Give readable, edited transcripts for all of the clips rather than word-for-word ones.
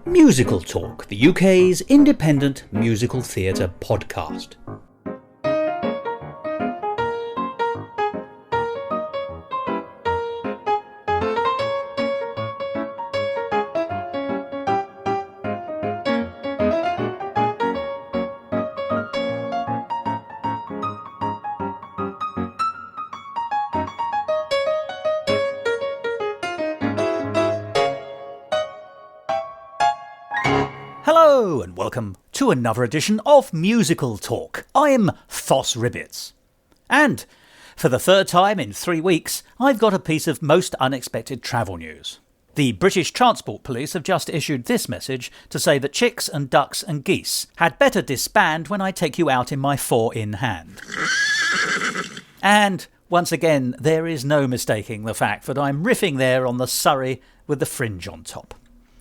Musical Talk, the UK's independent musical theatre podcast. Hello and welcome to another edition of Musical Talk. I'm Thos Ribbits. And for the third time in 3 weeks, I've got a piece of most unexpected travel news. The British Transport Police have just issued this message to say that chicks and ducks and geese had better disband when I take you out in my four-in hand. And once again, there is no mistaking the fact that I'm riffing there on the Surrey with the fringe on top,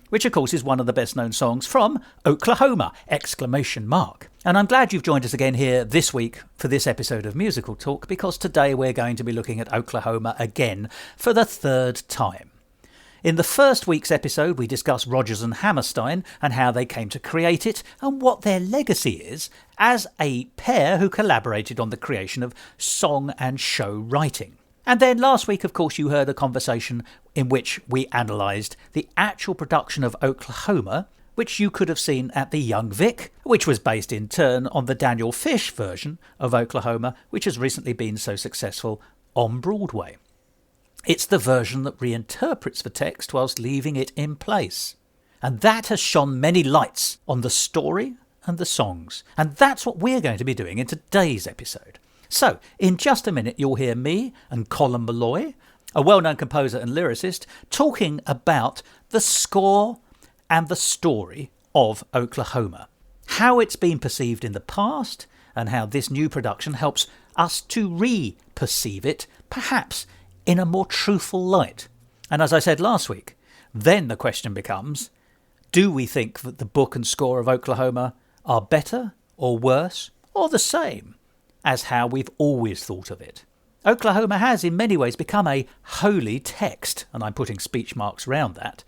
which of course is one of the best known songs from Oklahoma! And I'm glad you've joined us again here this week for this episode of Musical Talk, because today we're going to be looking at Oklahoma again for the third time. In the first week's episode we discussed Rodgers and Hammerstein and how they came to create it and what their legacy is as a pair who collaborated on the creation of song and show writing. And then last week, of course, you heard a conversation in which we analysed the actual production of Oklahoma, which you could have seen at the Young Vic, which was based in turn on the Daniel Fish version of Oklahoma, which has recently been so successful on Broadway. It's the version that reinterprets the text whilst leaving it in place. And that has shone many lights on the story and the songs. And that's what we're going to be doing in today's episode. So, in just a minute, you'll hear me and Colm Malloy, a well-known composer and lyricist, talking about the score and the story of Oklahoma, how it's been perceived in the past, and how this new production helps us to re-perceive it, perhaps in a more truthful light. And as I said last week, then the question becomes, do we think that the book and score of Oklahoma are better or worse or the same as how we've always thought of it? Oklahoma has in many ways become a holy text, and I'm putting speech marks around that,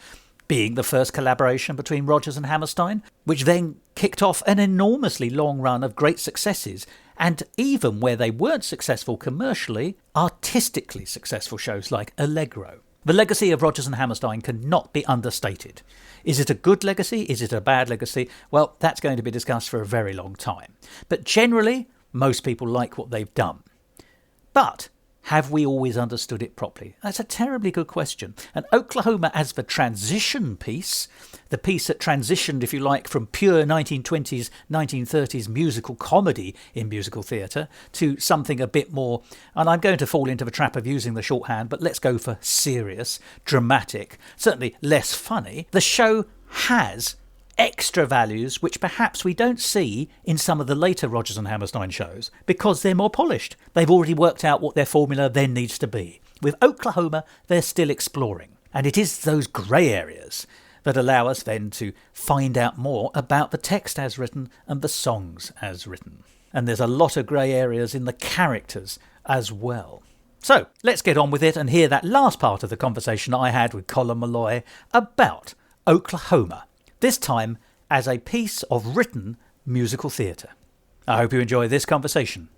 being the first collaboration between Rodgers and Hammerstein, which then kicked off an enormously long run of great successes, and even where they weren't successful commercially, artistically successful shows like Allegro. The legacy of Rodgers and Hammerstein cannot be understated. Is it a good legacy? Is it a bad legacy? Well, that's going to be discussed for a very long time. But generally, most people like what they've done. But have we always understood it properly? That's a terribly good question. And Oklahoma as the transition piece, the piece that transitioned, if you like, from pure 1920s, 1930s musical comedy in musical theatre to something a bit more, and I'm going to fall into the trap of using the shorthand, but let's go for serious, dramatic, certainly less funny. The show has extra values which perhaps we don't see in some of the later Rodgers and Hammerstein shows because they're more polished. They've already worked out what their formula then needs to be. With Oklahoma, they're still exploring. And it is those grey areas that allow us then to find out more about the text as written and the songs as written. And there's a lot of grey areas in the characters as well. So let's get on with it and hear that last part of the conversation I had with Colm Malloy about Oklahoma, this time as a piece of written musical theatre. I hope you enjoy this conversation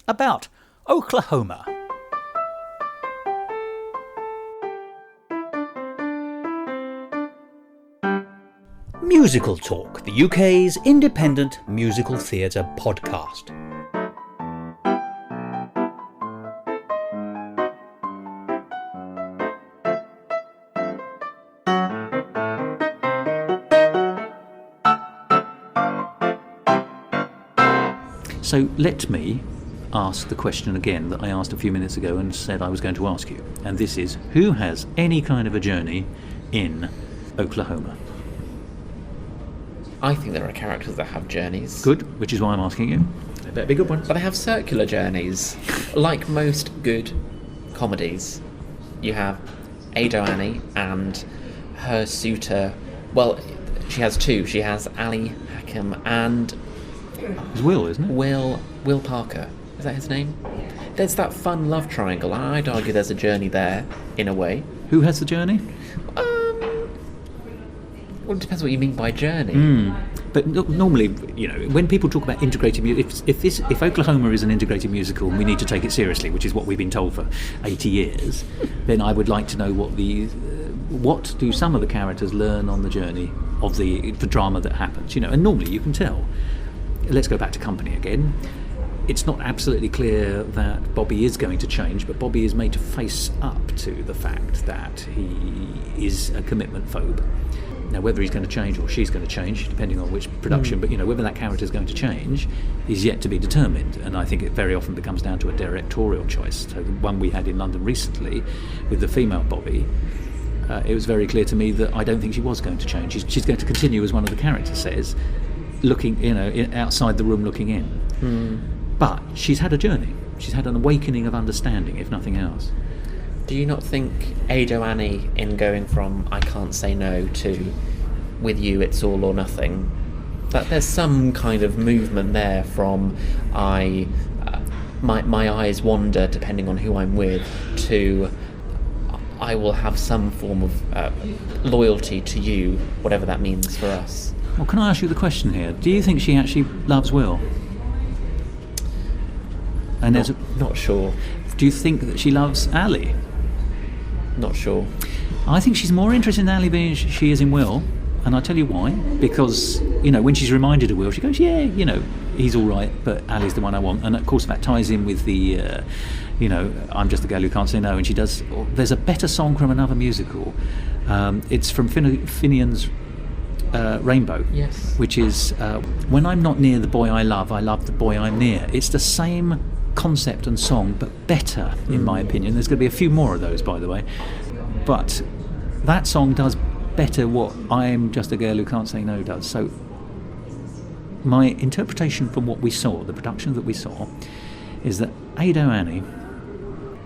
about Oklahoma. Musical Talk, the UK's independent musical theatre podcast. So let me ask the question again that I asked a few minutes ago and said I was going to ask you. And this is, who has any kind of a journey in Oklahoma? I think there are characters that have journeys. Good, which is why I'm asking you. They better be good ones. But they have circular journeys. Like most good comedies, you have Ado Annie and her suitor. Well, she has two. She has Ali Hakim and It's Will, isn't it? Will Parker. Is that his name? There's that fun love triangle. I'd argue there's a journey there, in a way. Who has the journey? Well, it depends what you mean by journey. But normally, when people talk about integrated music, if Oklahoma is an integrated musical and we need to take it seriously, which is what we've been told for 80 years, then I would like to know what do some of the characters learn on the journey of the drama that happens, and normally you can tell. Let's go back to Company again. It's not absolutely clear that Bobby is going to change, but Bobby is made to face up to the fact that he is a commitment phobe. Now, whether he's going to change or she's going to change, depending on which production, but whether that character is going to change is yet to be determined. And I think it very often becomes down to a directorial choice. So the one we had in London recently with the female Bobby, it was very clear to me that I don't think she was going to change. She's going to continue, as one of the characters says, looking, outside the room looking in. But she's had a journey. She's had an awakening of understanding, if nothing else. Do you not think Ado Annie, in going from I can't say no to with you it's all or nothing, that there's some kind of movement there from my eyes wander depending on who I'm with, to I will have some form of loyalty to you, whatever that means for us? Well, can I ask you the question here? Do you think she actually loves Will? And not sure. Do you think that she loves Ali? Not sure. I think she's more interested in Ali than she is in Will, and I'll tell you why. Because, when she's reminded of Will, she goes, yeah, he's all right, but Ali's the one I want. And, of course, that ties in with the, I'm just the girl who can't say no. And she does... There's a better song from another musical. It's from Finian's Rainbow. Yes. Which is, when I'm not near the boy I love the boy I'm near. It's the same concept and song, but better, in my opinion. There's going to be a few more of those, by the way. But that song does better what I'm Just a Girl Who Can't Say No does. So my interpretation from what we saw, the production that we saw, is that Ado Annie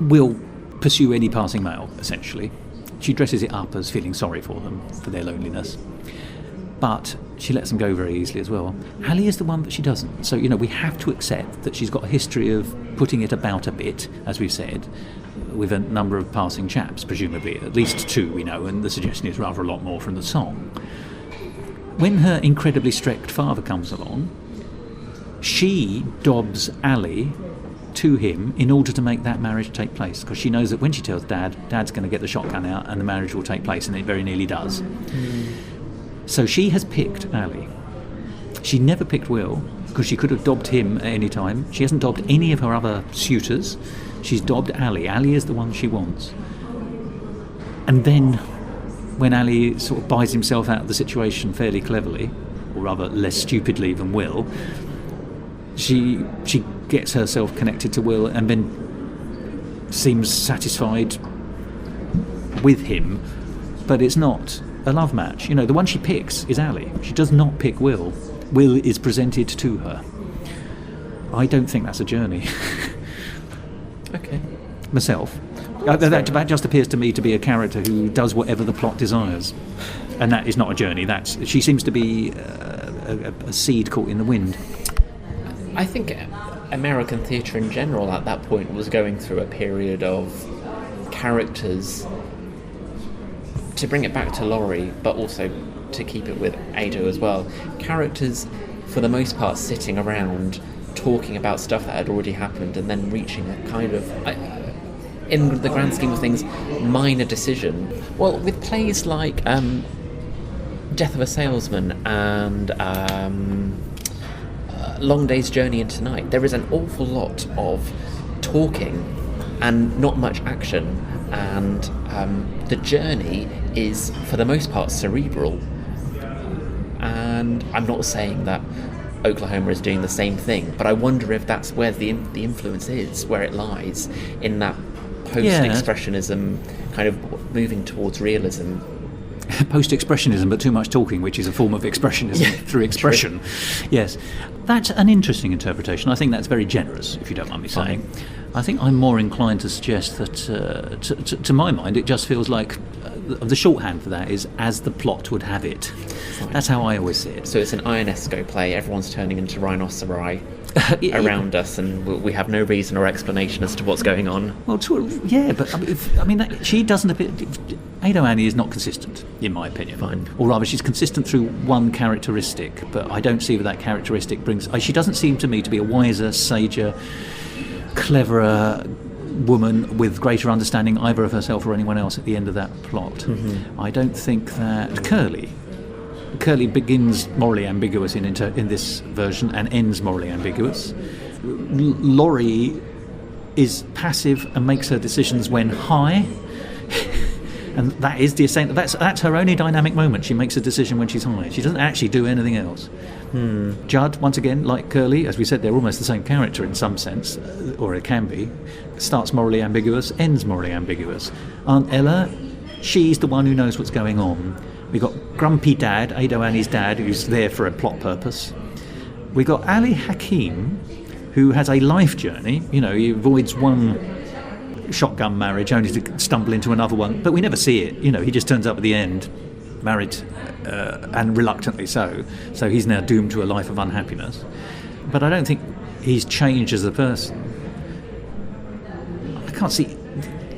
will pursue any passing male, essentially. She dresses it up as feeling sorry for them, for their loneliness. But she lets them go very easily as well. Ali is the one that she doesn't. So, we have to accept that she's got a history of putting it about a bit, as we've said, with a number of passing chaps, presumably. At least two, we know, and the suggestion is rather a lot more from the song. When her incredibly strict father comes along, she dobs Ali to him in order to make that marriage take place, because she knows that when she tells Dad's going to get the shotgun out and the marriage will take place, and it very nearly does. So she has picked Ali. She never picked Will, because she could have dobbed him at any time. She hasn't dobbed any of her other suitors. She's dobbed Ali. Ali is the one she wants. And then, when Ali sort of buys himself out of the situation fairly cleverly, or rather less stupidly than Will, she gets herself connected to Will and then seems satisfied with him, but it's not a love match. The one she picks is Ali. She does not pick Will. Will is presented to her. I don't think that's a journey. Okay. Myself. That just appears to me to be a character who does whatever the plot desires. And that is not a journey. She seems to be a seed caught in the wind. I think American theatre in general at that point was going through a period of characters, to bring it back to Laurie, but also to keep it with Ado as well, characters for the most part sitting around talking about stuff that had already happened and then reaching a kind of, in the grand scheme of things, minor decision. Well, with plays like Death of a Salesman and Long Day's Journey into Night, there is an awful lot of talking and not much action, and the journey is for the most part cerebral. And I'm not saying that Oklahoma is doing the same thing, but I wonder if that's where the influence is, where it lies, in that post-expressionism kind of moving towards realism. Post-expressionism, but too much talking, which is a form of expressionism through expression. Yes, that's an interesting interpretation. I think that's very generous, if you don't mind me saying. I think I'm more inclined to suggest that, to my mind, it just feels like the shorthand for that is as the plot would have it. That's how I always see it. So it's an Ionesco play, everyone's turning into rhinoceri. around us, and we have no reason or explanation as to what's going on. Well, but she doesn't appear. Ado Annie is not consistent, in my opinion. Fine. Or rather, she's consistent through one characteristic, but I don't see what that characteristic brings. She doesn't seem to me to be a wiser, sager, cleverer woman with greater understanding either of herself or anyone else at the end of that plot. Mm-hmm. I don't think that Curly begins morally ambiguous in this version and ends morally ambiguous. Laurie is passive and makes her decisions when high, and that is the extent. That's her only dynamic moment. She makes a decision when she's high. She doesn't actually do anything else. Judd, once again, like Curly, as we said, they're almost the same character in some sense, or it can be. Starts morally ambiguous, ends morally ambiguous. Aunt Ella, she's the one who knows what's going on. We've got Grumpy Dad, Ado Annie's dad, who's there for a plot purpose. We've got Ali Hakim, who has a life journey. You know, he avoids one shotgun marriage only to stumble into another one, but we never see it. You know, he just turns up at the end, married, and reluctantly so. So he's now doomed to a life of unhappiness. But I don't think he's changed as a person. I can't see.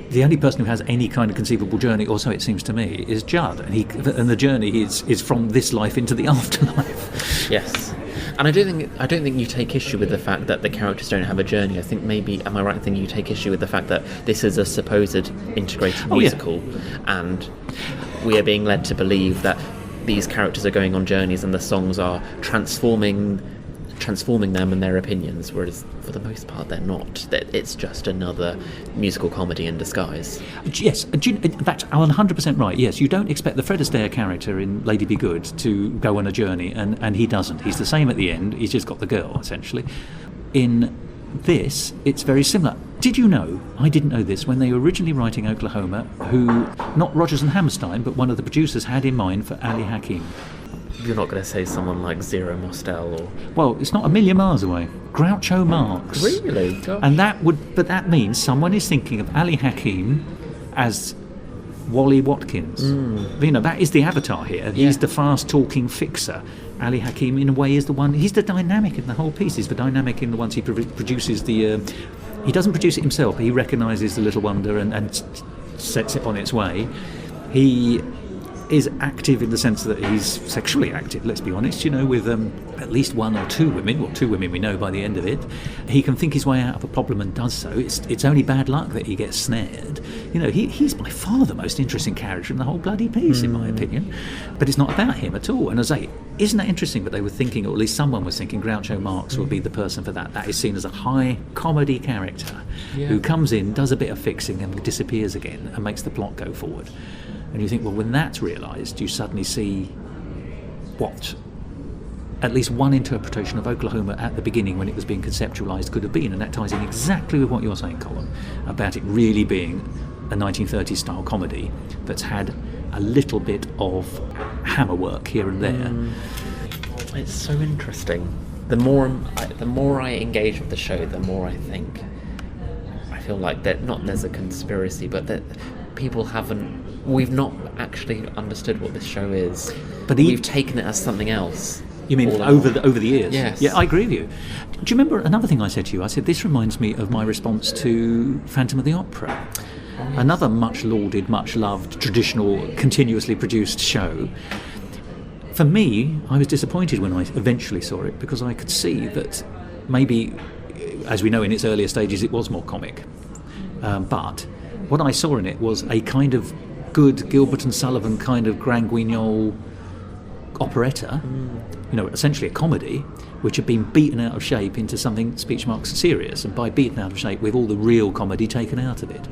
The only person who has any kind of conceivable journey, or so it seems to me, is Judd, and the journey is from this life into the afterlife. Yes, and I don't think you take issue with the fact that the characters don't have a journey. I think maybe, am I right in thinking you take issue with the fact that this is a supposed integrated musical, and we are being led to believe that these characters are going on journeys and the songs are transforming them and their opinions, whereas for the most part they're not. It's just another musical comedy in disguise. Yes, that's 100% right. Yes, you don't expect the Fred Astaire character in Lady Be Good to go on a journey, and he doesn't. He's the same at the end. He's just got the girl, essentially. In this, it's very similar. Did you know, I didn't know this, when they were originally writing Oklahoma, who, not Rodgers and Hammerstein, but one of the producers had in mind for Ali Hakim? You're not going to say someone like Zero Mostel or... Well, it's not a million miles away. Groucho Marx. Really? Gosh. And that means someone is thinking of Ali Hakim as Wally Watkins. You know, that is the avatar here. He's the fast-talking fixer. Ali Hakim, in a way, is the one... He's the dynamic in the whole piece. He's the dynamic in the ones he produces the... he doesn't produce it himself, but he recognises the little wonder and sets it on its way. He is active in the sense that he's sexually active, let's be honest, you know, with at least one or two women. Well, two women we know by the end of it. He can think his way out of a problem and does so. It's only bad luck that he gets snared. You know, he's by far the most interesting character in the whole bloody piece, in my opinion. But it's not about him at all. And as I say, isn't that interesting that they were thinking, or at least someone was thinking, Groucho Marx would be the person for that. That is seen as a high comedy character who comes in, does a bit of fixing and disappears again and makes the plot go forward. And you think, well, when that's realised, you suddenly see what at least one interpretation of Oklahoma at the beginning when it was being conceptualised could have been, and that ties in exactly with what you're saying, Colm, about it really being a 1930s style comedy that's had a little bit of hammer work here and there. It's so interesting. The more I engage with the show, the more I feel like that not there's a conspiracy, but that we've not actually understood what this show is. But we've taken it as something else. You mean over the years? Yes. Yeah, I agree with you. Do you remember another thing I said to you? I said, this reminds me of my response to Phantom of the Opera. Another much lauded, much loved, traditional, continuously produced show. For me, I was disappointed when I eventually saw it, because I could see that maybe, as we know in its earlier stages, it was more comic. But what I saw in it was a kind of good Gilbert and Sullivan kind of Grand Guignol operetta, you know, essentially a comedy, which had been beaten out of shape into something speech marks serious, and by beaten out of shape with all the real comedy taken out of it.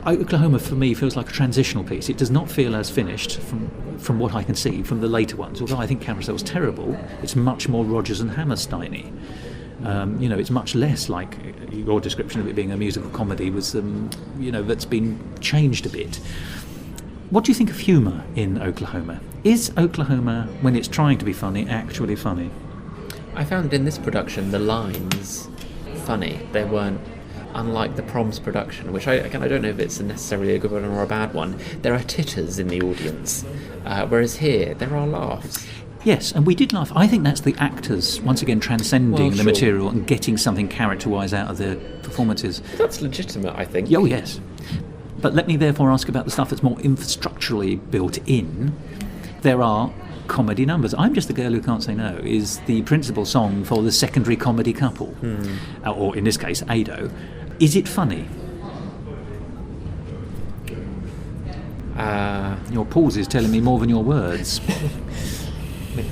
Oklahoma for me feels like a transitional piece. It does not feel as finished from what I can see from the later ones, although I think Carousel's terrible. It's much more Rodgers and Hammerstein-y. You know, it's much less like your description of it being a musical comedy was, you know, that's been changed a bit. What do you think of humour in Oklahoma? Is Oklahoma, when it's trying to be funny, actually funny? I found in this production the lines funny. They weren't, unlike the Proms production, which I don't know if it's necessarily a good one or a bad one. There are titters in the audience, whereas here there are laughs. Yes, and we did laugh. I think that's the actors, once again, transcending the material and getting something character-wise out of their performances. That's legitimate, I think. Oh, yes. But let me therefore ask about the stuff that's more infrastructurally built in. There are comedy numbers. I'm Just the Girl Who Can't Say No is the principal song for the secondary comedy couple, or in this case, Ado. Is it funny? Your pause is telling me more than your words.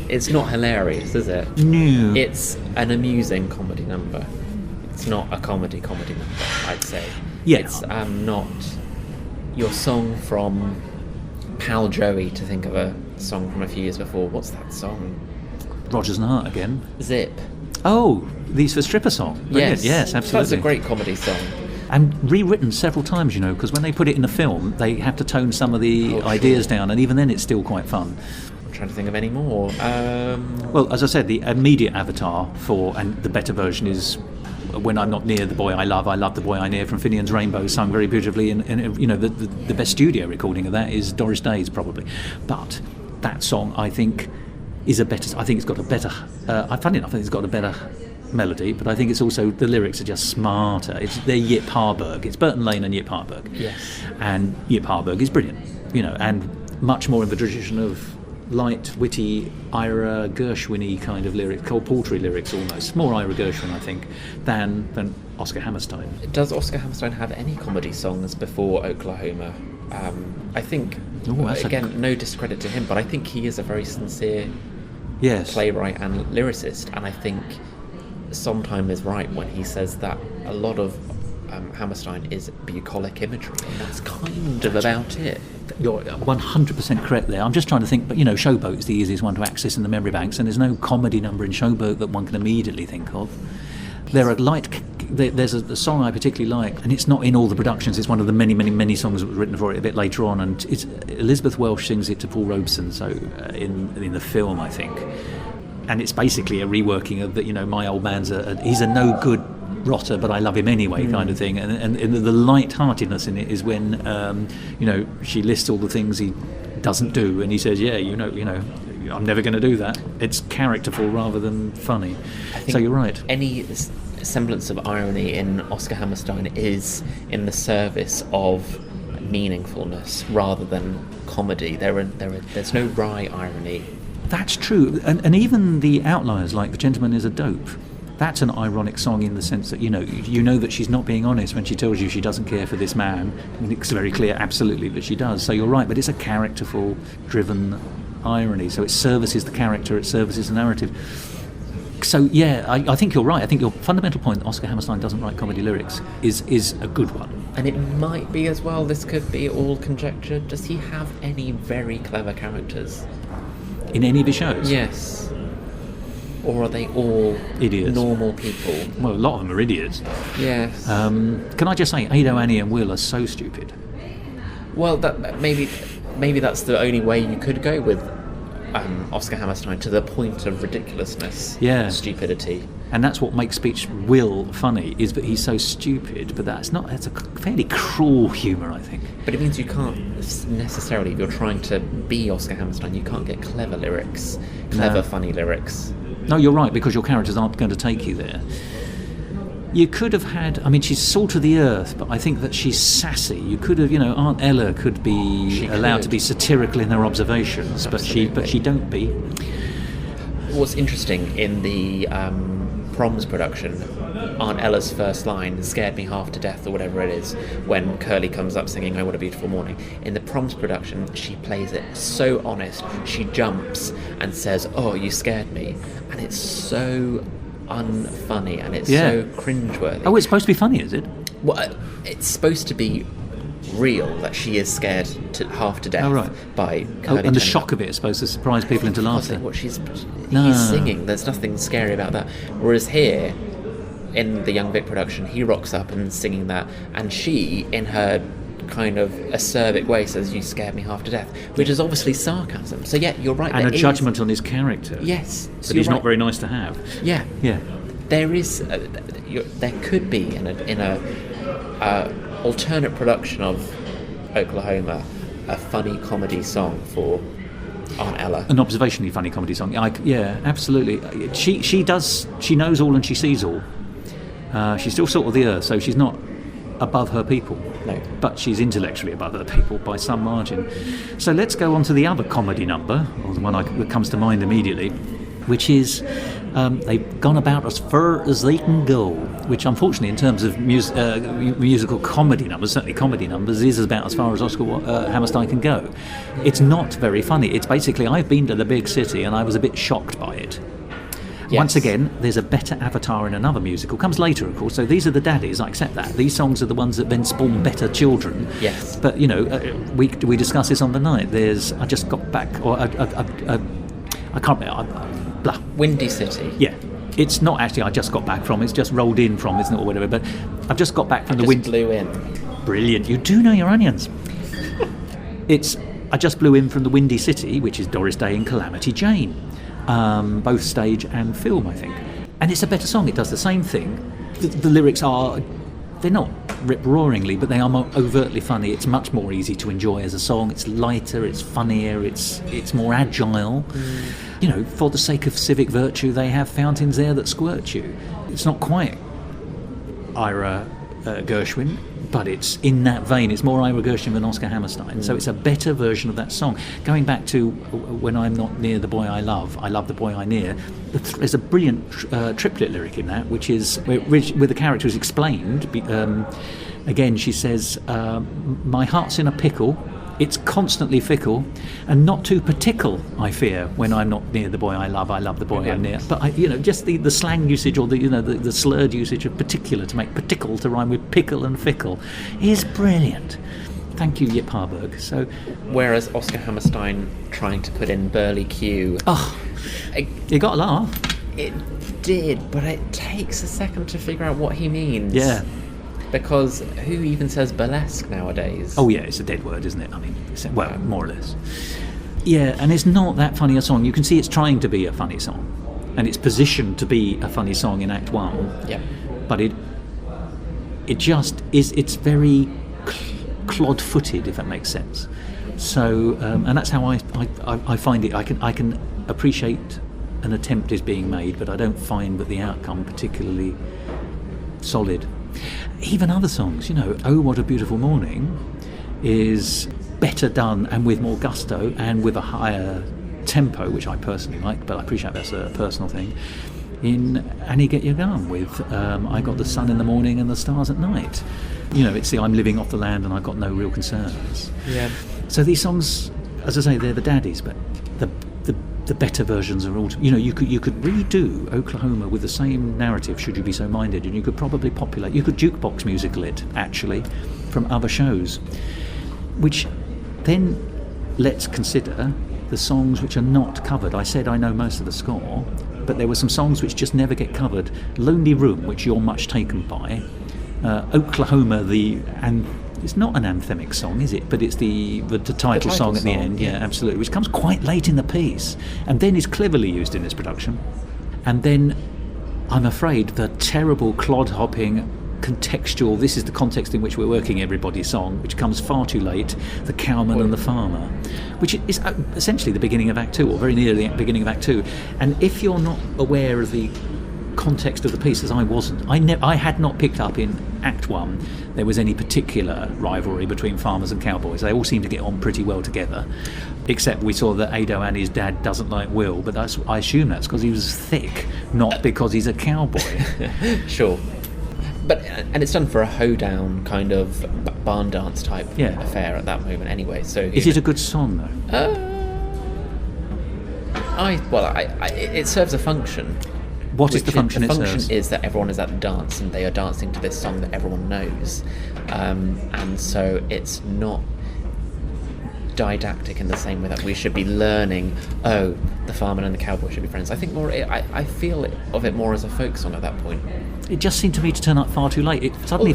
It's not hilarious, is it? No. It's an amusing comedy number. It's not a comedy number, I'd say. Yeah. It's not your song from Pal Joey, to think of a song from a few years before. What's that song? Rogers and Hart again. Zip. Oh, These for Stripper song. Brilliant. Yes, absolutely. That's a great comedy song. And rewritten several times, because when they put it in a film, they have to tone some of the ideas down, and even then it's still quite fun. I'm trying to think of any more. Well, as I said, the immediate avatar and the better version is When I'm Not Near the Boy I Love the Boy I Near from Finian's Rainbow, sung very beautifully, and the best studio recording of that is Doris Day's probably. But that song, I think, is a better. I think it's got a better. Funny enough, I think it's got a better melody, but I think it's also the lyrics are just smarter. They're Yip Harburg. It's Burton Lane and Yip Harburg. Yes. And Yip Harburg is brilliant, and much more in the tradition of light, witty, Ira Gershwin-y kind of lyrics, Cole Portery lyrics almost. More Ira Gershwin, I think, than Oscar Hammerstein. Does Oscar Hammerstein have any comedy songs before Oklahoma? I think, again, no discredit to him, but I think he is a very sincere playwright and lyricist, and I think Sondheim is right when he says that a lot of Hammerstein is bucolic imagery, and that's kind of about it. You're 100% correct there. I'm just trying to think, but Showboat is the easiest one to access in the memory banks, and there's no comedy number in Showboat that one can immediately think of. There's a song I particularly like, and it's not in all the productions. It's one of the many, many, many songs that was written for it a bit later on, and it's Elizabeth Welsh sings it to Paul Robeson. So in the film, I think, and it's basically a reworking of that. My old man's he's a no good rotter, but I love him anyway, kind of thing. And the light-heartedness in it is when she lists all the things he doesn't do, and he says, I'm never going to do that. It's characterful rather than funny. So you're right. Any semblance of irony in Oscar Hammerstein is in the service of meaningfulness rather than comedy. There's no wry irony. That's true, and even the outliers, like The Gentleman is a Dope, that's an ironic song in the sense that you know that she's not being honest when she tells you she doesn't care for this man. I mean, it's very clear, absolutely, that she does. So you're right, but it's a characterful, driven irony. So it services the character, it services the narrative. So yeah, I think you're right. I think your fundamental point that Oscar Hammerstein doesn't write comedy lyrics is a good one. And it might be as well, this could be all conjecture, does he have any very clever characters? In any of his shows? Yes. Or are they all idiots? Normal people? Well, a lot of them are idiots. Yes. Can I just say, Ado, Annie and Will are so stupid. Well, that maybe that's the only way you could go with Oscar Hammerstein, to the point of ridiculousness, stupidity. And that's what makes Speech Will funny, is that he's so stupid, but that's a fairly cruel humour, I think. But it means you can't necessarily, if you're trying to be Oscar Hammerstein, you can't get clever lyrics, funny lyrics. No, you're right, because your characters aren't going to take you there. You could have had, she's salt of the earth, but I think that she's sassy. You could have, Aunt Ella could be allowed to be satirical in her observations, but she don't be. What's interesting in the Proms production, Aunt Ella's first line scared me half to death, or whatever it is, when Curly comes up singing "Oh What a Beautiful Morning." In the Proms production, she plays it so honest. She jumps and says, "Oh, you scared me," and it's so unfunny, and it's so cringeworthy. Oh, it's supposed to be funny, is it? Well, it's supposed to be real, that she is scared to half to death by Curly. And the shock of it is supposed to surprise people into laughter. He's singing, there's nothing scary about that. Whereas here, in the Young Vic production, he rocks up and singing that, and she, in her kind of acerbic way, says, "You scared me half to death," which is obviously sarcasm. So yeah, you're right. And a judgment on his character. Yes. But he's not very nice to have. Yeah. Yeah. There is, there could be in a alternate production of Oklahoma, a funny comedy song for Aunt Ella. An observationally funny comedy song. Yeah, absolutely. She knows all and she sees all. She's still salt of the earth, so she's not above her people. No. But she's intellectually above her people by some margin. So let's go on to the other comedy number, or the one that comes to mind immediately, which is they've gone about as far as they can go, which unfortunately in terms of musical comedy numbers, certainly comedy numbers, is about as far as Oscar Hammerstein can go. It's not very funny. It's basically, I've been to the big city and I was a bit shocked by it. Yes. Once again, there's a better avatar in another musical. Comes later, of course, so these are the daddies, I accept that. These songs are the ones that then spawn better children. Yes. But, we discussed this on the night. There's I Just Got Back, or I can't remember, blah. Windy City. Yeah. It's not actually I just got back from, it's just rolled in from, isn't it, or whatever. But I've just got back from the wind. Blew in. Brilliant. You do know your onions. It's I just blew in from the Windy City, which is Doris Day and Calamity Jane. Both stage and film, I think. And it's a better song. It does the same thing. The lyrics they're not rip-roaringly, but they are more overtly funny. It's much more easy to enjoy as a song. It's lighter, it's funnier, it's more agile. For the sake of civic virtue, they have fountains there that squirt you. It's not quite Ira Gershwin, but it's in that vein. It's more Ira Gershwin than Oscar Hammerstein. So it's a better version of that song. Going back to When I'm Not Near the Boy I Love the boy I near, there's a brilliant triplet lyric in that, which is where the character is explained. Again, she says, my heart's in a pickle, it's constantly fickle, and not too particular, I fear, when I'm not near the boy I love the boy I'm near. But just the slang usage, or the slurred usage of particular, to make particle to rhyme with pickle and fickle, is brilliant. Thank you, Yip Harburg. So, whereas Oscar Hammerstein trying to put in Burly Q, you got a laugh. It did, but it takes a second to figure out what he means. Yeah. Because who even says burlesque nowadays? Oh yeah, it's a dead word, isn't it? I mean, more or less. Yeah, and it's not that funny a song. You can see it's trying to be a funny song, and it's positioned to be a funny song in Act 1. Yeah. But it just is. It's very clod-footed, if that makes sense. So, and that's how I find it. I can appreciate an attempt is being made, but I don't find that the outcome particularly solid. Even other songs, Oh What a Beautiful Morning is better done and with more gusto and with a higher tempo, which I personally like, but I appreciate that's a personal thing, in Annie Get Your Gun with I Got the Sun in the Morning and the Stars at Night. It's the I'm living off the land and I've got no real concerns. Yeah. So these songs, as I say, they're the daddies, but the better versions are all. You could redo Oklahoma with the same narrative, should you be so minded, and you could probably populate. You could jukebox musical it actually from other shows, which then let's consider the songs which are not covered. I said I know most of the score, but there were some songs which just never get covered. Lonely Room, which you're much taken by. Oklahoma, and it's not an anthemic song, is it? But it's the title song at the end, yeah, absolutely, which comes quite late in the piece, and then is cleverly used in this production. And then, I'm afraid, the terrible clod-hopping, contextual, this is the context in which we're working everybody song, which comes far too late, The Cowman and the Farmer, which is essentially the beginning of Act 2, or very near the beginning of Act 2. And if you're not aware of the context of the piece, as I wasn't, I had not picked up in Act 1 there was any particular rivalry between farmers and cowboys. They all seem to get on pretty well together, except we saw that Ado Annie's dad doesn't like Will, but I assume that's because he was thick, not because he's a cowboy. Sure. And it's done for a hoedown kind of barn dance type affair at that moment anyway. So is it a good song though? It serves a function. What is the function? The function is that everyone is at the dance and they are dancing to this song that everyone knows, and so it's not didactic in the same way that we should be learning. Oh, the farmer and the cowboy should be friends. I think more. I feel of it more as a folk song at that point. It just seemed to me to turn up far too late. It suddenly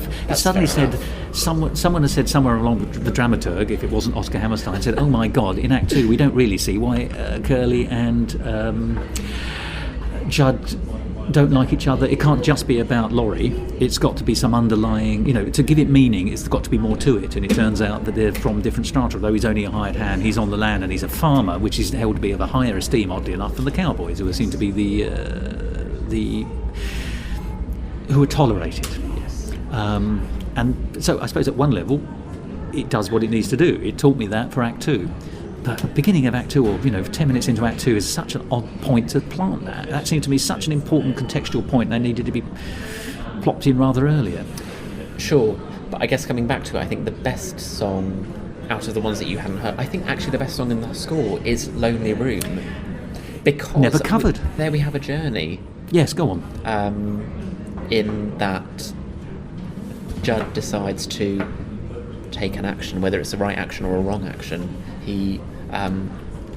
said someone has said somewhere along the dramaturg, if it wasn't Oscar Hammerstein, said, "Oh my God, in Act 2 we don't really see why Curly and Judd don't like each other. It can't just be about Laurie. It's got to be some underlying, to give it meaning, it's got to be more to it. And it turns out that they're from different strata. Although he's only a hired hand, he's on the land and he's a farmer, which is held to be of a higher esteem, oddly enough, than the cowboys, who seem to be who are tolerated. Yes. And so I suppose at one level, it does what it needs to do. It taught me that for Act 2. But the beginning of Act 2, or 10 minutes into Act 2, is such an odd point to plant that. That seemed to me such an important contextual point. They needed to be plopped in rather earlier. Sure, but I guess coming back to it, I think the best song out of the ones that you hadn't heard, I think actually the best song in the score is Lonely Room. Because never covered. There we have a journey. Yes, go on. In that Judd decides to take an action, whether it's the right action or a wrong action. He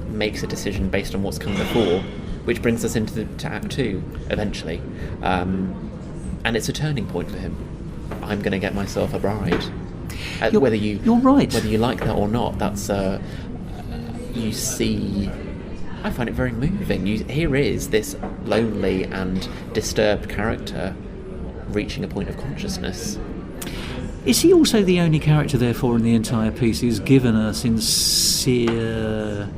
makes a decision based on what's come before, which brings us into Act 2 eventually, and it's a turning point for him. I'm going to get myself a bride. You're right. Whether you like that or not, that's you see. I find it very moving. Here is this lonely and disturbed character reaching a point of consciousness. Is he also the only character, therefore, in the entire piece who's given a sincere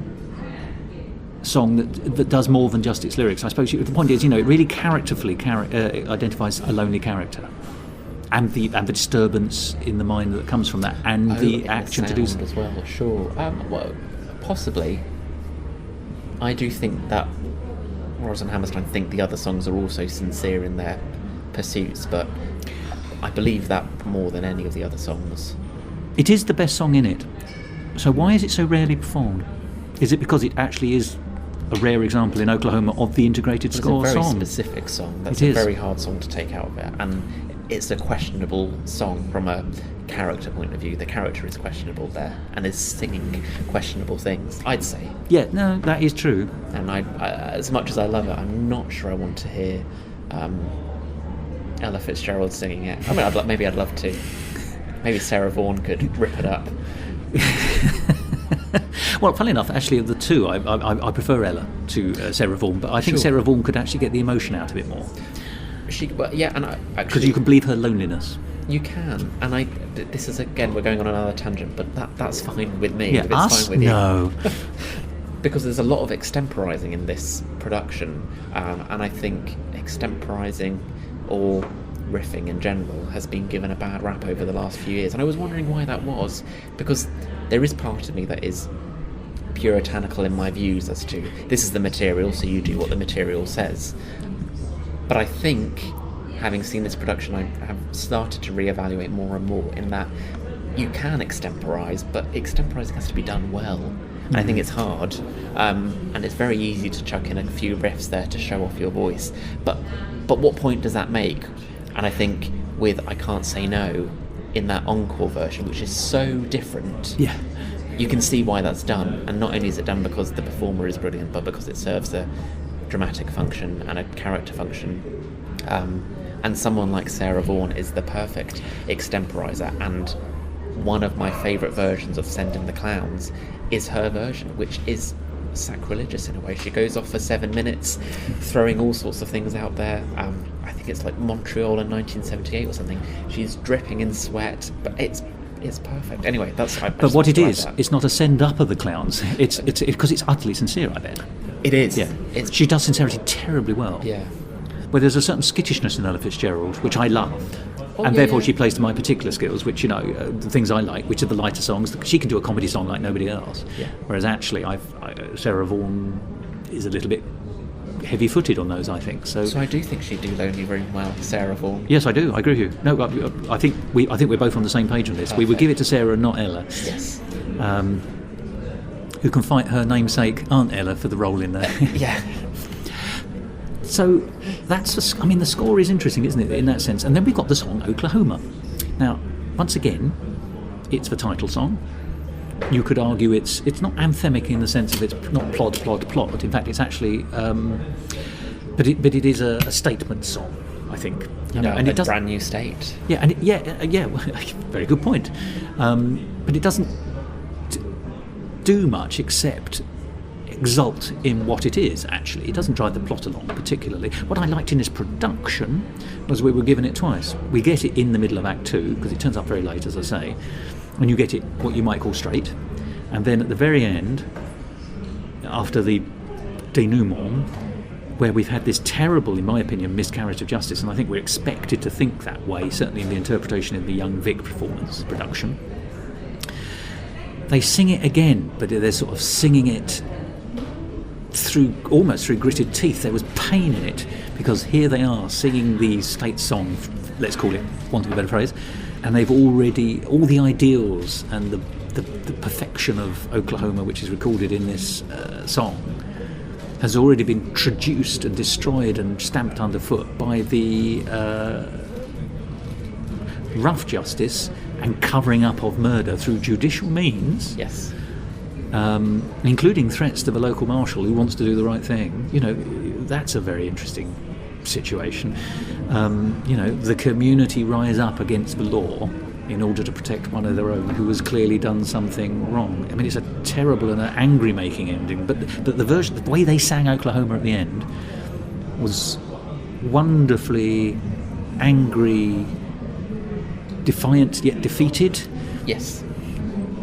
song that does more than just its lyrics? I suppose the point is, it really characterfully identifies a lonely character, and the disturbance in the mind that comes from that, and the action to do so as well. Sure, well, possibly. I do think that Rose and Hammerstein think the other songs are also sincere in their pursuits, but I believe that more than any of the other songs. It is the best song in it. So why is it so rarely performed? Is it because it actually is a rare example in Oklahoma of the integrated score song? It's a very specific song. That's a very hard song to take out of it. And it's a questionable song from a character point of view. The character is questionable there and is singing questionable things, I'd say. Yeah, no, that is true. And I as much as I love it, I'm not sure I want to hear Ella Fitzgerald singing it. I mean, maybe I'd love to. Maybe Sarah Vaughan could rip it up. Well, funnily enough, actually, of the two, I prefer Ella to Sarah Vaughan, but I think Sarah Vaughan could actually get the emotion out of it more. Because you can believe her loneliness. You can, and this is, again, we're going on another tangent, but that's fine with me. Yeah, it's fine with no. You. Because there's a lot of extemporising in this production, and I think extemporising or riffing in general has been given a bad rap over the last few years, and I was wondering why that was, because there is part of me that is puritanical in my views as to this is the material, so you do what the material says. But I think, having seen this production, I have started to reevaluate more and more in that you can extemporise, but extemporising has to be done well. And I think it's hard, and it's very easy to chuck in a few riffs there to show off your voice. But what point does that make? And I think with I Can't Say No, in that encore version, which is so different, you can see why that's done. And not only is it done because the performer is brilliant, but because it serves a dramatic function and a character function. And someone like Sarah Vaughan is the perfect extemporizer, and one of my favourite versions of Send in the Clowns is her version, which is sacrilegious in a way. She goes off for 7 minutes throwing all sorts of things out there. I think it's like Montreal in 1978 or something. She's dripping in sweat, but it's perfect. Anyway, but what it is, it's not a send up of the clowns. It's because it's utterly sincere, I bet. It is. Yeah. She does sincerity terribly well. Yeah. Where there's a certain skittishness in Ella Fitzgerald, which I love. Therefore she plays to my particular skills, which, the things I like, which are the lighter songs. She can do a comedy song like nobody else. Yeah. Whereas actually, Sarah Vaughan is a little bit heavy-footed on those, I think. So I do think she'd do Lonely Room well, Sarah Vaughan. Yes, I do. I agree with you. No, I think we're both on the same page on this. Perfect. We would give it to Sarah and not Ella. Yes. Who can fight her namesake Aunt Ella for the role in there. Yeah. So the score is interesting, isn't it, in that sense? And then we've got the song Oklahoma. Now, once again, it's the title song. You could argue it's not anthemic in the sense of it's not plod, plod, plod. In fact, it's actually, but it is a statement song, I think. And it does brand new state. Yeah, very good point. But it doesn't do much except exult in what it is, actually. It doesn't drive the plot along particularly. What I liked in this production was we were given it twice. We get it in the middle of Act 2, because it turns up very late, as I say, and you get it what you might call straight. And then at the very end, after the denouement, where we've had this terrible, in my opinion, miscarriage of justice, and I think we're expected to think that way, certainly in the interpretation in the Young Vic performance production. They sing it again, but they're sort of singing it almost through gritted teeth. There was pain in it, because here they are singing the state song, let's call it, want of a better phrase, and they've already, all the ideals and the perfection of Oklahoma, which is recorded in this song, has already been traduced and destroyed and stamped underfoot by the rough justice and covering up of murder through judicial means. Yes. Including threats to the local marshal who wants to do the right thing. You know, that's a very interesting situation. You know, the community rise up against the law in order to protect one of their own who has clearly done something wrong. I mean, it's a terrible and an angry-making ending, but the way they sang Oklahoma at the end was wonderfully angry, defiant yet defeated. Yes,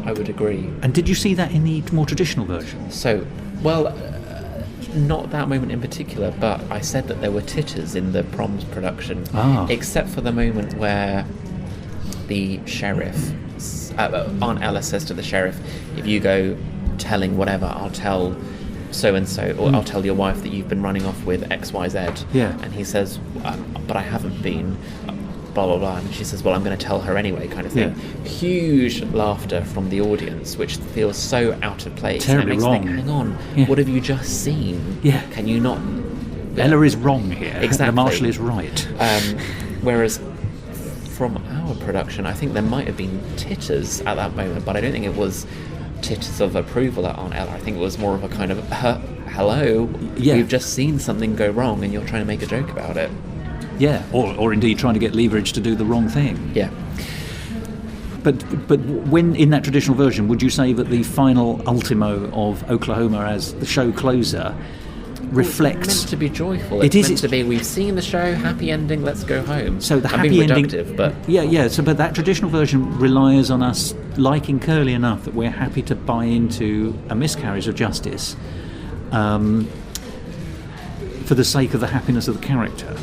I would agree. And did you see that in the more traditional version? So, well, not that moment in particular, but I said that there were titters in the Proms production, except for the moment where the sheriff, Aunt Ella says to the sheriff, if you go telling whatever, I'll tell so-and-so, or I'll tell your wife that you've been running off with XYZ. Yeah. And he says, but I haven't been, blah, blah, blah. And she says, well, I'm going to tell her anyway, kind of thing. Yeah. Huge laughter from the audience, which feels so out of place. Terribly and it makes wrong. Me think, hang on, what have you just seen? Yeah. Can you not... Ella is wrong here. Exactly. The marshal is right. Whereas from our production, I think there might have been titters at that moment, but I don't think it was titters of approval at Aunt Ella. I think it was more of a kind of, hello, we've just seen something go wrong and you're trying to make a joke about it. Yeah, or indeed trying to get leverage to do the wrong thing. Yeah. But when in that traditional version, would you say that the final ultimo of Oklahoma as the show closer reflects... It's meant to be joyful. It's meant to be, we've seen the show, happy ending, let's go home. So the I'm happy being ending... reductive, but... Yeah, but that traditional version relies on us liking Curly enough that we're happy to buy into a miscarriage of justice for the sake of the happiness of the character.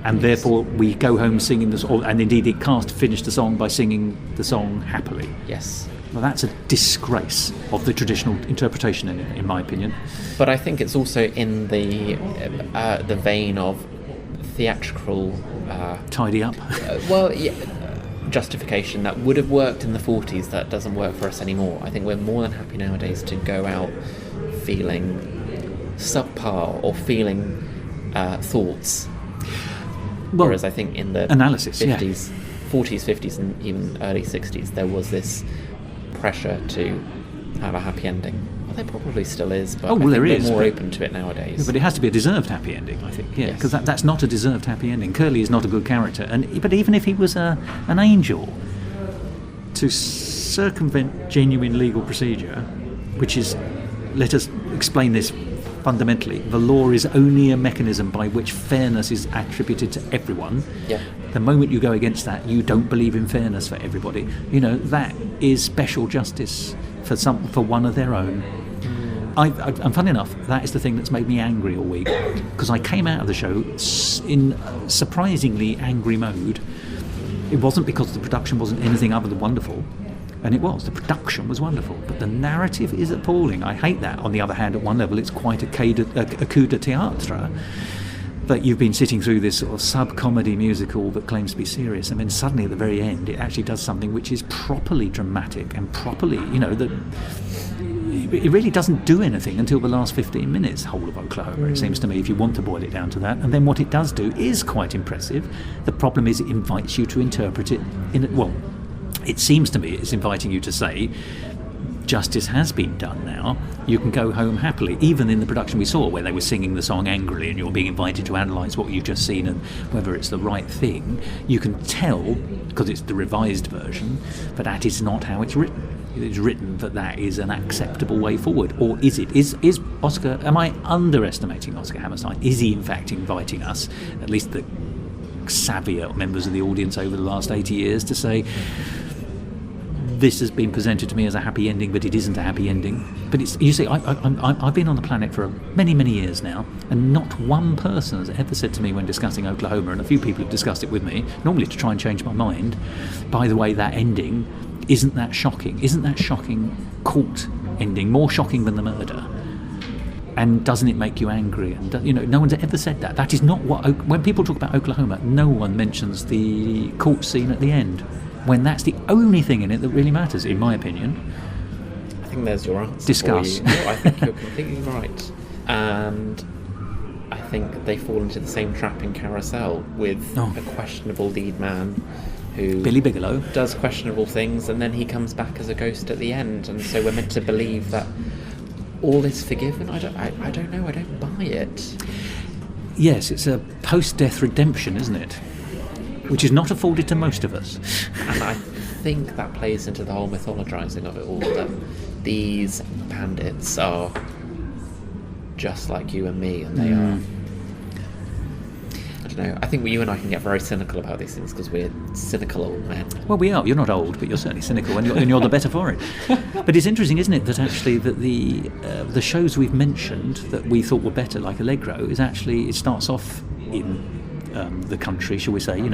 And therefore we go home singing the song, and indeed the cast finished the song by singing the song happily. Yes. Well, that's a disgrace of the traditional interpretation, in my opinion. But I think it's also in the vein of theatrical... tidy up. Justification that would have worked in the 40s that doesn't work for us anymore. I think we're more than happy nowadays to go out feeling subpar or feeling thoughts. Well, whereas I think in the analysis, 50s, 40s, 50s and even early 60s there was this pressure to have a happy ending. Well, there probably still is, but I think there we're is, more open to it nowadays. Yeah, but it has to be a deserved happy ending, I think. Yeah, because Yes. that's not a deserved happy ending. Curly is not a good character, but even if he was an angel, to circumvent genuine legal procedure, which is, let us explain this fundamentally, the law is only a mechanism by which fairness is attributed to everyone. Yeah. The moment you go against that, you don't believe in fairness for everybody. You know, that is special justice for one of their own. And funny enough, that is the thing that's made me angry all week, because I came out of the show in surprisingly angry mode. It wasn't because the production wasn't anything other than wonderful. And it was. The production was wonderful. But the narrative is appalling. I hate that. On the other hand, at one level, it's quite a coup de théâtre. That you've been sitting through this sort of sub-comedy musical that claims to be serious, and then suddenly at the very end, it actually does something which is properly dramatic and properly, it really doesn't do anything until the last 15 minutes, whole of Oklahoma, it seems to me, if you want to boil it down to that. And then what it does do is quite impressive. The problem is it invites you to interpret it it seems to me it's inviting you to say, justice has been done now, you can go home happily. Even in the production we saw where they were singing the song angrily and you're being invited to analyse what you've just seen and whether it's the right thing, you can tell, because it's the revised version, that is not how it's written. it's written that is an acceptable way forward, or is it? Is Oscar? Am I underestimating Oscar Hammerstein? Is he in fact inviting us, at least the savvier members of the audience over the last 80 years, to say this has been presented to me as a happy ending, but it isn't a happy ending? But it's, you see, I've been on the planet for many, many years now, and not one person has ever said to me when discussing Oklahoma, and a few people have discussed it with me, normally to try and change my mind, by the way, that ending, isn't that shocking? Isn't that shocking court ending more shocking than the murder? And doesn't it make you angry? And no one's ever said that. That is not what. When people talk about Oklahoma, no one mentions the court scene at the end, when that's the only thing in it that really matters, in my opinion. I think there's your answer. Discuss. For you. No, I think you're completely right. And I think they fall into the same trap in Carousel with a questionable lead man who Billy Bigelow does questionable things, and then he comes back as a ghost at the end, and so we're meant to believe that all is forgiven. I don't know. I don't buy it. Yes, it's a post-death redemption, isn't it? Which is not afforded to most of us. And I think that plays into the whole mythologizing of it all, that these bandits are just like you and me, and they are, I don't know, I think you and I can get very cynical about these things because we're cynical old men. Well, we are. You're not old, but you're certainly cynical, and you're the better for it. But it's interesting, isn't it, that actually that the shows we've mentioned that we thought were better, like Allegro, is actually, it starts off in the country, shall we say, in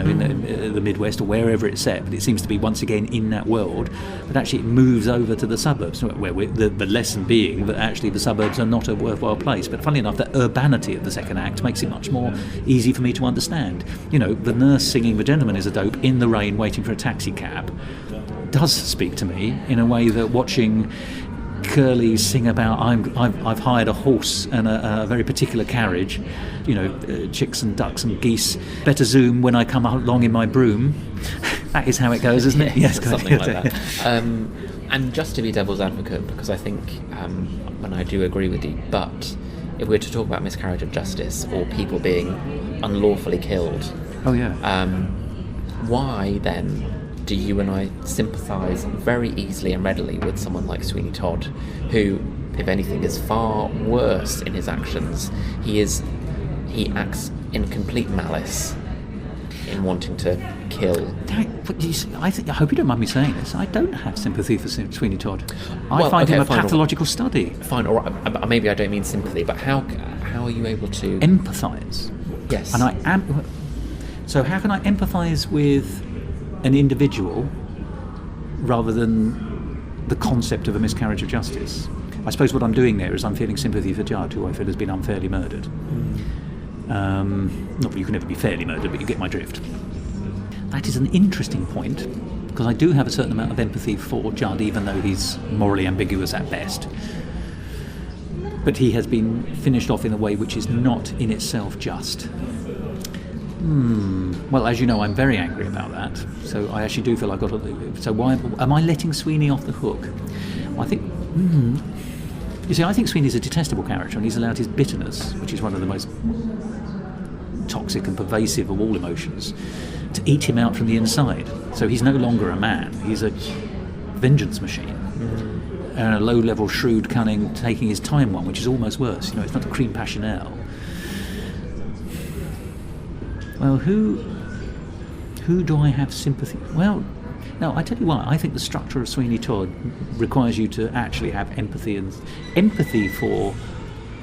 the Midwest or wherever it's set, but it seems to be once again in that world, but actually it moves over to the suburbs, where the lesson being that actually the suburbs are not a worthwhile place. But funnily enough, the urbanity of the second act makes it much more easy for me to understand. The nurse singing "The Gentleman is a Dope" in the rain waiting for a taxi cab does speak to me in a way that watching Curly sing about I've hired a horse and a very particular carriage, chicks and ducks and geese, better zoom when I come along in my broom. That is how it goes, isn't it? Yes, something like that. And just to be devil's advocate, because I think, and I do agree with you, but if we're to talk about miscarriage of justice or people being unlawfully killed, why then do you and I sympathise very easily and readily with someone like Sweeney Todd, who, if anything, is far worse in his actions? He acts in complete malice in wanting to kill. I hope you don't mind me saying this. I don't have sympathy for Sweeney Todd. I find him a pathological study. Fine, all right. Maybe I don't mean sympathy, but how are you able to empathise? Yes. And I am. So how can I empathise with an individual rather than the concept of a miscarriage of justice? I suppose what I'm doing there is I'm feeling sympathy for Judd, who I feel has been unfairly murdered. Not that you can never be fairly murdered, but you get my drift. That is an interesting point, because I do have a certain amount of empathy for Judd, even though he's morally ambiguous at best. But he has been finished off in a way which is not in itself just. Well, as you know, I'm very angry about that. So I actually do feel I've got to... So why am I letting Sweeney off the hook? Well, I think... You see, I think Sweeney's a detestable character, and he's allowed his bitterness, which is one of the most toxic and pervasive of all emotions, to eat him out from the inside. So he's no longer a man. He's a vengeance machine. And a low-level, shrewd, cunning, taking his time one, which is almost worse. It's not a creme passionnel. Well, who do I have sympathy? Well, no, I tell you what, I think the structure of Sweeney Todd requires you to actually have empathy for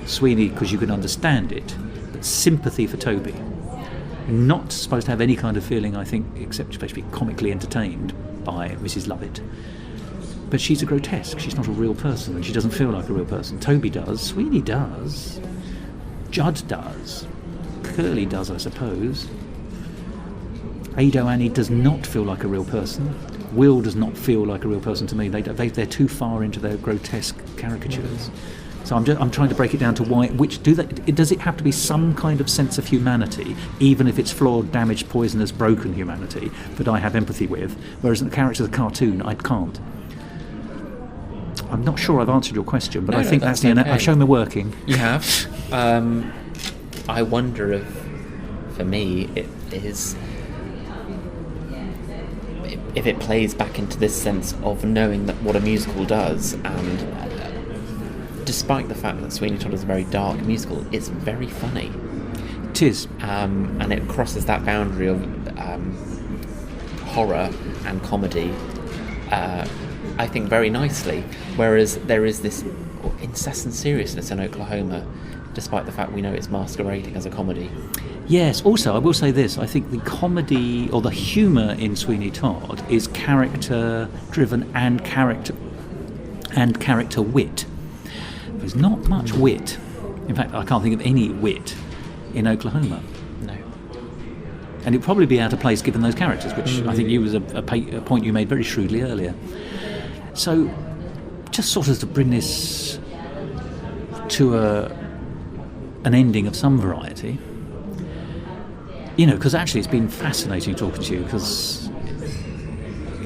Sweeney because you can understand it, but sympathy for Toby. You're not supposed to have any kind of feeling, I think, except supposed to be comically entertained by Mrs. Lovett. But she's a grotesque, she's not a real person, and she doesn't feel like a real person. Toby does, Sweeney does, Judd does, Curly does, I suppose. Ado Annie does not feel like a real person. Will does not feel like a real person to me. They're too far into their grotesque caricatures. So I'm trying to break it down to why. Does it have to be some kind of sense of humanity, even if it's flawed, damaged, poisonous, broken humanity, that I have empathy with? Whereas in the characters of the cartoon, I can't. I'm not sure I've answered your question, but I think that's okay. I've shown my working. You have. I wonder if, for me, it is... if it plays back into this sense of knowing that what a musical does, and despite the fact that Sweeney Todd is a very dark musical, it's very funny. It is. And it crosses that boundary of horror and comedy, I think, very nicely. Whereas there is this incessant seriousness in Oklahoma, despite the fact we know it's masquerading as a comedy. Yes, also I will say this, I think the comedy or the humour in Sweeney Todd is character driven and character wit. There's not much wit. In fact, I can't think of any wit in Oklahoma. No. And it'd probably be out of place given those characters, which I think was a point you made very shrewdly earlier. So, just sort of to bring this to an ending of some variety, because actually it's been fascinating talking to you, because,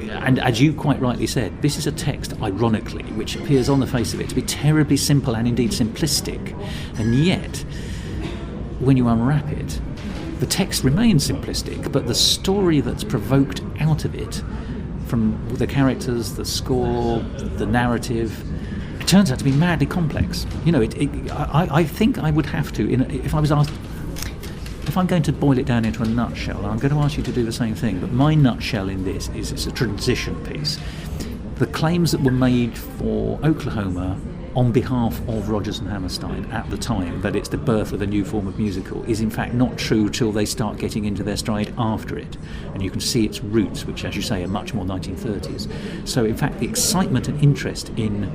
and as you quite rightly said, this is a text, ironically, which appears on the face of it to be terribly simple and indeed simplistic, and yet, when you unwrap it, the text remains simplistic, but the story that's provoked out of it, from the characters, the score, the narrative, it turns out to be madly complex. I think I would have to, if I was asked, if I'm going to boil it down into a nutshell, I'm going to ask you to do the same thing, but my nutshell in this is it's a transition piece. The claims that were made for Oklahoma on behalf of Rodgers and Hammerstein at the time, that it's the birth of a new form of musical, is in fact not true till they start getting into their stride after it. And you can see its roots, which, as you say, are much more 1930s. So, in fact, the excitement and interest in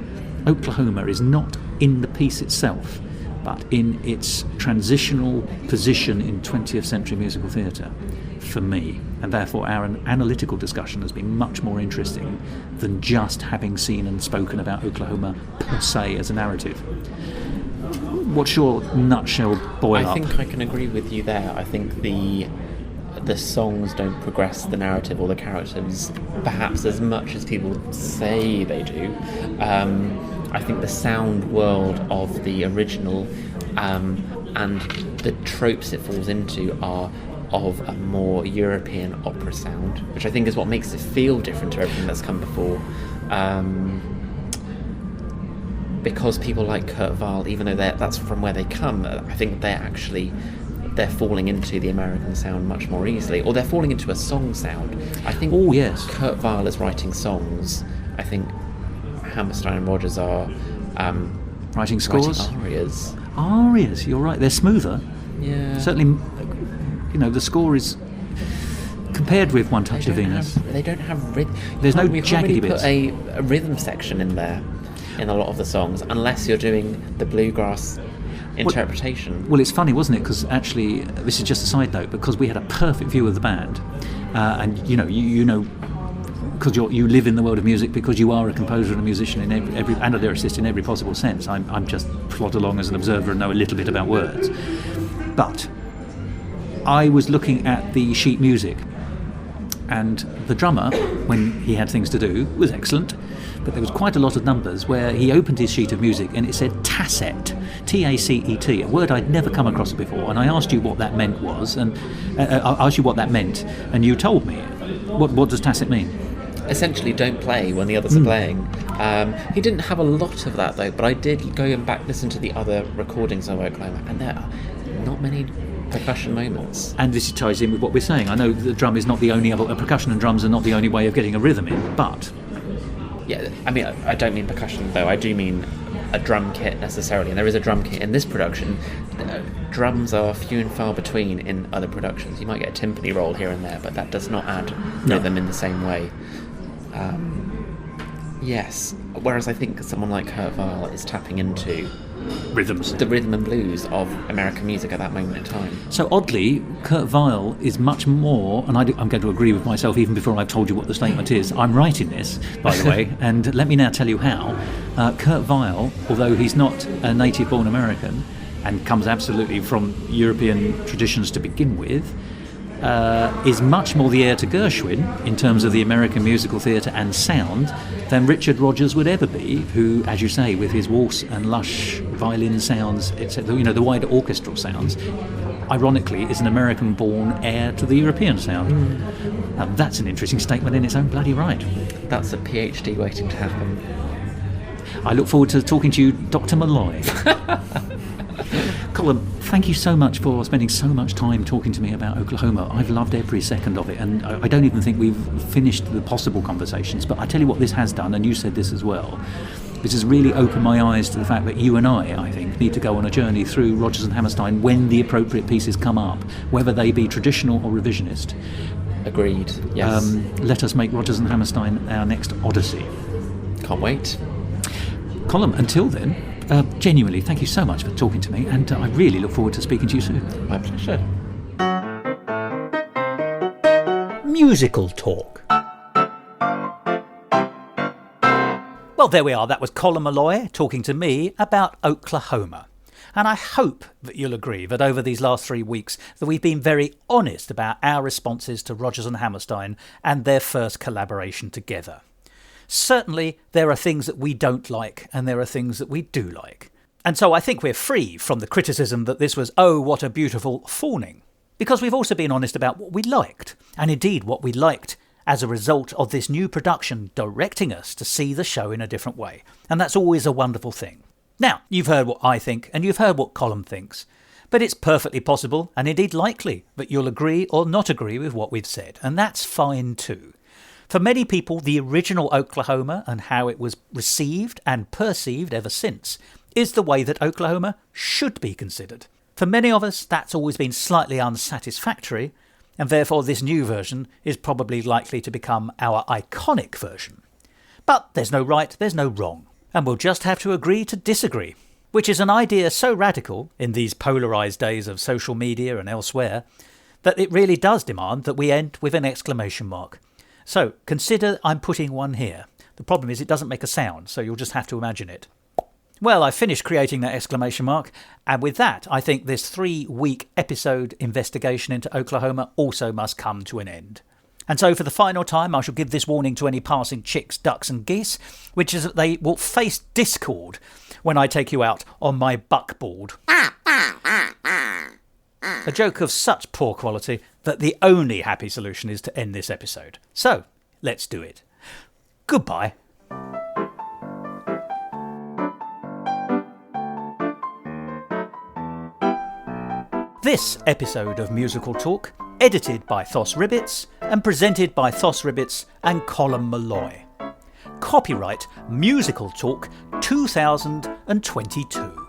Oklahoma is not in the piece itself, but in its transitional position in 20th century musical theatre, for me. And therefore our analytical discussion has been much more interesting than just having seen and spoken about Oklahoma per se as a narrative. What's your nutshell boil up? I think I can agree with you there. I think the songs don't progress the narrative or the characters perhaps as much as people say they do. I think the sound world of the original and the tropes it falls into are of a more European opera sound, which I think is what makes it feel different to everything that's come before. Because people like Kurt Weill, even though that's from where they come, I think they're falling into the American sound much more easily, or they're falling into a song sound. I think Kurt Weill is writing songs. I think Hammerstein and Rodgers are writing scores, writing arias. Arias, you're right. They're smoother. Yeah. Certainly, the score is compared with One Touch of Venus. They don't have rhythm. There's no jaggedy really bits. Put a rhythm section in there in a lot of the songs, unless you're doing the bluegrass interpretation. Well, it's funny, wasn't it? Because actually, this is just a side note, because we had a perfect view of the band, and you know, because you live in the world of music, because you are a composer and a musician in every and a lyricist in every possible sense. I'm just plod along as an observer and know a little bit about words. But I was looking at the sheet music, and the drummer, when he had things to do, was excellent, but there was quite a lot of numbers where he opened his sheet of music and it said tacet, T-A-C-E-T, a word I'd never come across before, and I asked you what that meant and you told me. What does tacet mean? Essentially, don't play when the others are playing. He didn't have a lot of that though, but I did go back listen to the other recordings of Oklahoma, and there are not many percussion moments. And this ties in with what we're saying. I know the drum is not the only percussion and drums are not the only way of getting a rhythm in, but yeah, I mean, I don't mean percussion though. I do mean a drum kit necessarily, and there is a drum kit in this production. Drums are few and far between in other productions. You might get a timpani roll here and there, but that does not add rhythm in the same way. Yes, whereas I think someone like Kurt Weill is tapping into the rhythm and blues of American music at that moment in time. So oddly, Kurt Weill is much more, and I'm going to agree with myself even before I've told you what the statement is. I'm writing this, by the way, and let me now tell you how. Kurt Weill, although he's not a native-born American and comes absolutely from European traditions to begin with, is much more the heir to Gershwin in terms of the American musical theatre and sound than Richard Rodgers would ever be, who, as you say, with his waltz and lush violin sounds, etc., the wider orchestral sounds, ironically, is an American-born heir to the European sound. Now, that's an interesting statement in its own bloody right. That's a PhD waiting to happen. I look forward to talking to you, Dr. Malloy. Colm, thank you so much for spending so much time talking to me about Oklahoma. I've loved every second of it, and I don't even think we've finished the possible conversations, but I tell you what this has done, and you said this as well, this has really opened my eyes to the fact that you and I think, need to go on a journey through Rodgers and Hammerstein when the appropriate pieces come up, whether they be traditional or revisionist. Agreed, yes. Let us make Rodgers and Hammerstein our next odyssey. Can't wait. Colm, until then, genuinely, thank you so much for talking to me, and I really look forward to speaking to you soon. My pleasure. Musical talk. Well, there we are. That was Colm Malloy talking to me about Oklahoma. And I hope that you'll agree that over these last 3 weeks that we've been very honest about our responses to Rodgers and Hammerstein and their first collaboration together. Certainly, there are things that we don't like, and there are things that we do like. And so I think we're free from the criticism that this was, oh, what a beautiful fawning. Because we've also been honest about what we liked, and indeed what we liked as a result of this new production directing us to see the show in a different way. And that's always a wonderful thing. Now, you've heard what I think, and you've heard what Colm thinks. But it's perfectly possible, and indeed likely, that you'll agree or not agree with what we've said. And that's fine too. For many people, the original Oklahoma and how it was received and perceived ever since is the way that Oklahoma should be considered. For many of us, that's always been slightly unsatisfactory, and therefore this new version is probably likely to become our iconic version. But there's no right, there's no wrong, and we'll just have to agree to disagree, which is an idea so radical in these polarised days of social media and elsewhere that it really does demand that we end with an exclamation mark. So, consider I'm putting one here. The problem is it doesn't make a sound, so you'll just have to imagine it. Well, I've finished creating that exclamation mark, and with that, I think this 3-week episode investigation into Oklahoma also must come to an end. And so for the final time, I shall give this warning to any passing chicks, ducks and geese, which is that they will face discord when I take you out on my buckboard. A joke of such poor quality that the only happy solution is to end this episode. So, let's do it. Goodbye. This episode of Musical Talk, edited by Thos Ribbits and presented by Thos Ribbits and Colm Malloy. Copyright Musical Talk 2022.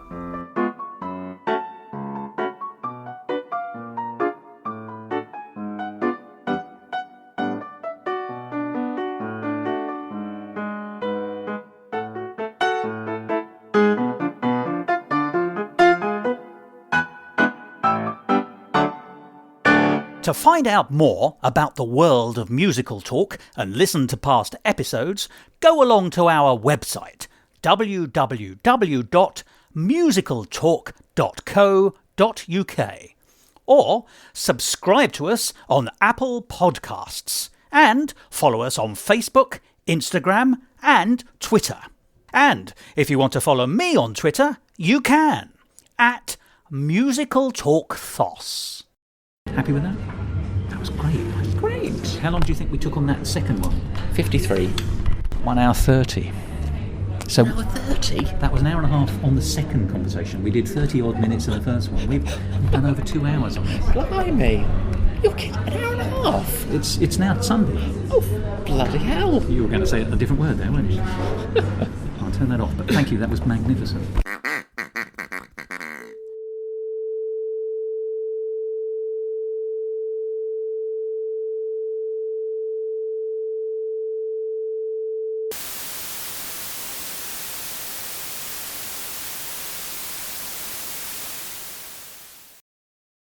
To find out more about the world of Musical Talk and listen to past episodes, go along to our website www.musicaltalk.co.uk or subscribe to us on Apple Podcasts and follow us on Facebook, Instagram and Twitter. And if you want to follow me on Twitter, you can, at Musical Talk Thos. Happy with that? That was great. Great. How long do you think we took on that second one? 53. 1 hour 30. So 1 hour 30? that was an hour and a half on the second conversation. We did 30 odd minutes in the first one. We've done over 2 hours on this. Blimey. You're kidding, an hour and a half? It's now Sunday. Oh, bloody hell. You were going to say a different word there, weren't you? I'll turn that off, but thank you, that was magnificent.